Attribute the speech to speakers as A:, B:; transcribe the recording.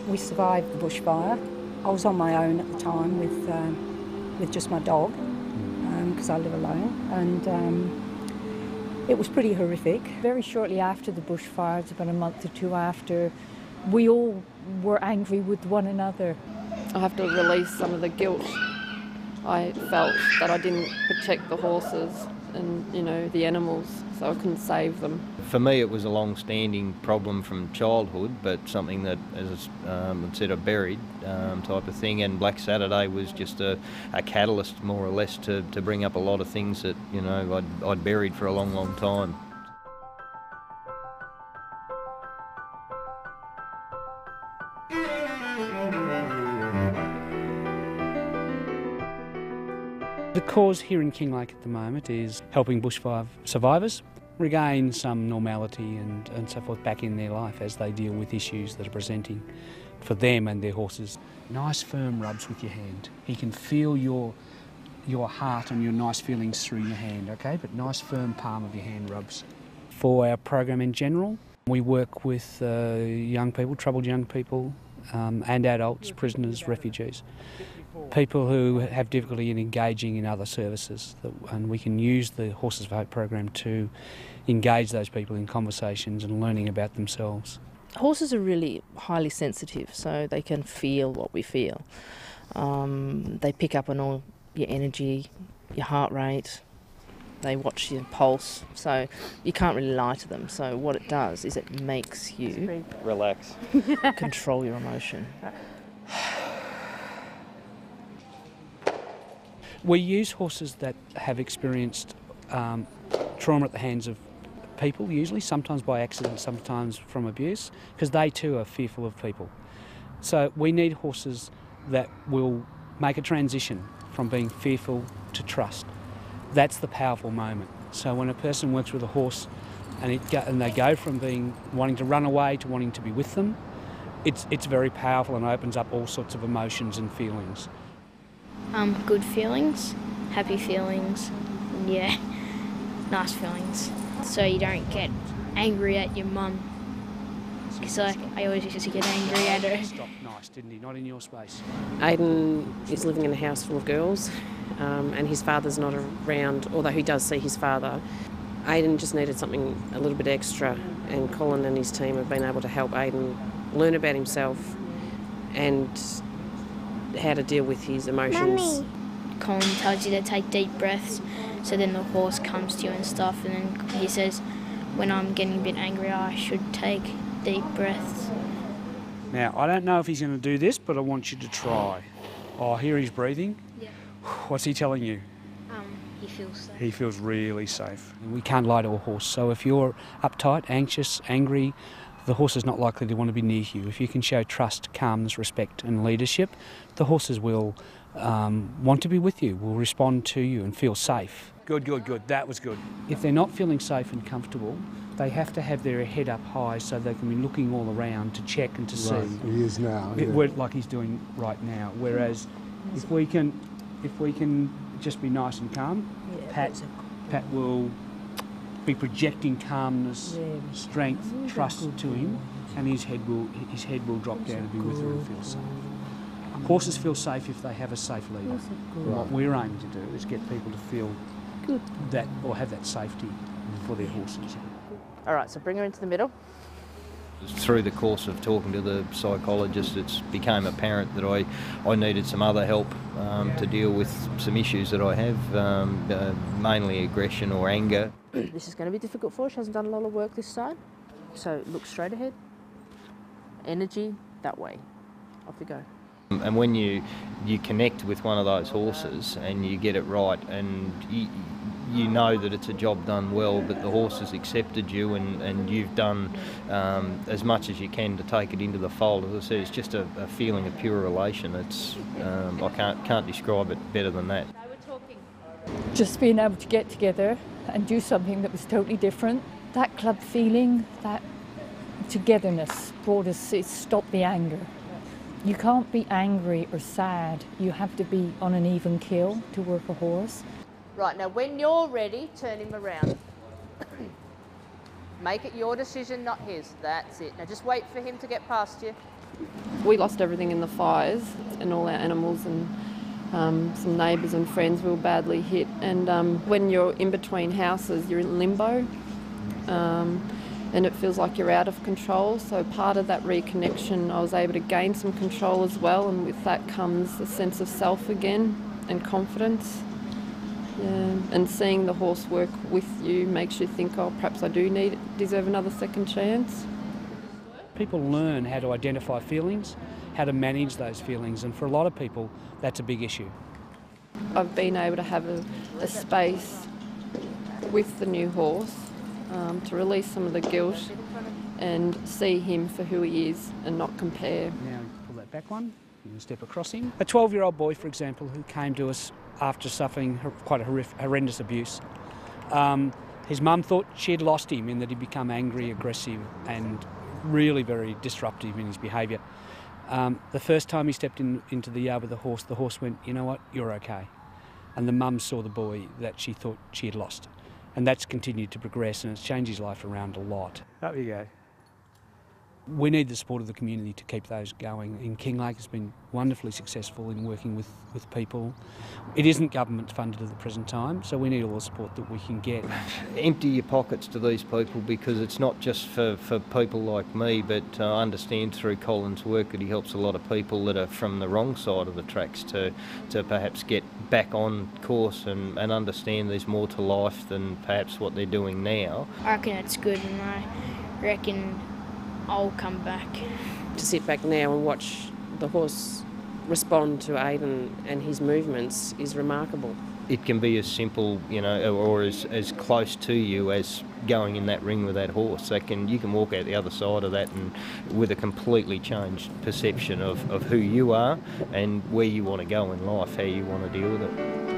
A: We survived the bushfire. I was on my own at the time with just my dog, because I live alone, and it was pretty horrific. Very shortly after the bushfires, about a month or two after, we all were angry with one another.
B: I have to release some of the guilt I felt that I didn't protect the horses and, the animals, so I couldn't save them.
C: For me, it was a long-standing problem from childhood, but something that, as I said, I buried type of thing. And Black Saturday was just a catalyst, more or less, to bring up a lot of things that I'd buried for a long, long time.
D: The cause here in Kinglake at the moment is helping bushfire survivors regain some normality and so forth back in their life as they deal with issues that are presenting for them and their horses. Nice firm rubs with your hand. He can feel your heart and your nice feelings through your hand, okay? But nice firm palm of your hand rubs. For our program in general, we work with young people, troubled young people, and adults, prisoners, refugees. People who have difficulty in engaging in other services, and we can use the Horses for Hope program to engage those people in conversations and learning about themselves.
E: Horses are really highly sensitive, so they can feel what we feel. They pick up on all your energy, your heart rate, they watch your pulse, so you can't really lie to them. So what it does is it makes you
C: relax,
E: control your emotion.
D: We use horses that have experienced trauma at the hands of people, usually, sometimes by accident, sometimes from abuse, because they too are fearful of people. So we need horses that will make a transition from being fearful to trust. That's the powerful moment. So when a person works with a horse and they go from wanting to run away to wanting to be with them, it's very powerful and opens up all sorts of emotions and feelings.
F: Good feelings, happy feelings, yeah, nice feelings. So you don't get angry at your mum. Because I always used to get angry at her.
D: Stop nice, didn't he? Not in your space.
G: Aidan is living in a house full of girls, and his father's not around, although he does see his father. Aidan just needed something a little bit extra, and Colin and his team have been able to help Aidan learn about himself and how to deal with his emotions.
F: Mummy. Colin tells you to take deep breaths, so then the horse comes to you and stuff, and then he says, when I'm getting a bit angry, I should take deep breaths.
D: Now, I don't know if he's going to do this, but I want you to try. Oh, here he's breathing.
F: Yeah.
D: What's he telling you?
F: He feels safe.
D: He feels really safe. And we can't lie to a horse, so if you're uptight, anxious, angry, the horse is not likely to want to be near you. If you can show trust, calmness, respect and leadership, the horses will want to be with you, will respond to you and feel safe. Good, good, good. That was good. If they're not feeling safe and comfortable, they have to have their head up high so they can be looking all around to check and to see.
H: He is now. Yeah.
D: Like he's doing right now. Whereas if we can just be nice and calm, Pat will be projecting calmness, strength, trust to him, and his head will drop down and be with her and feel safe. Horses feel safe if they have a safe leader. What we're aiming to do is get people to feel that or have that safety for their horses.
E: All right, so bring her into the middle.
C: Through the course of talking to the psychologist, it's became apparent that I needed some other help to deal with some issues that I have, mainly aggression or anger.
E: This is going to be difficult for her. She hasn't done a lot of work this side. So look straight ahead. Energy, that way. Off you go.
C: And when you connect with one of those horses and you get it right, and you know that it's a job done well, but the horse has accepted you and you've done as much as you can to take it into the fold. As I said, it's just a feeling of pure elation. It's I can't describe it better than that.
A: Just being able to get together and do something that was totally different. That club feeling, that togetherness brought us, it stopped the anger. You can't be angry or sad. You have to be on an even keel to work a horse.
E: Right, now when you're ready, turn him around. Make it your decision, not his. That's it. Now just wait for him to get past you.
B: We lost everything in the fires and all our animals, and some neighbours and friends were badly hit. And when you're in between houses, you're in limbo, and it feels like you're out of control. So part of that reconnection, I was able to gain some control as well, and with that comes a sense of self again and confidence. Yeah. And seeing the horse work with you makes you think, oh, perhaps I do deserve another second chance.
D: People learn how to identify feelings, how to manage those feelings, and for a lot of people that's a big issue.
B: I've been able to have a space with the new horse to release some of the guilt and see him for who he is and not compare.
D: Now pull that back one, you can step across him. A 12-year-old boy, for example, who came to us after suffering quite a horrendous abuse. His mum thought she had lost him in that he'd become angry, aggressive and really very disruptive in his behaviour. The first time he stepped into the yard with the horse went, you know what, you're okay. And the mum saw the boy that she thought she had lost. And that's continued to progress, and it's changed his life around a lot. Up you go. We need the support of the community to keep those going. In Kinglake has been wonderfully successful in working with people. It isn't government funded at the present time, so we need all the support that we can get.
C: Empty your pockets to these people, because it's not just for people like me, but I understand through Colin's work that he helps a lot of people that are from the wrong side of the tracks to perhaps get back on course and understand there's more to life than perhaps what they're doing now.
F: I reckon it's good, and I reckon I'll come back.
G: To sit back now and watch the horse respond to Aidan and his movements is remarkable.
C: It can be as simple, or as close to you as going in that ring with that horse. You can walk out the other side of that and with a completely changed perception of who you are and where you want to go in life, how you want to deal with it.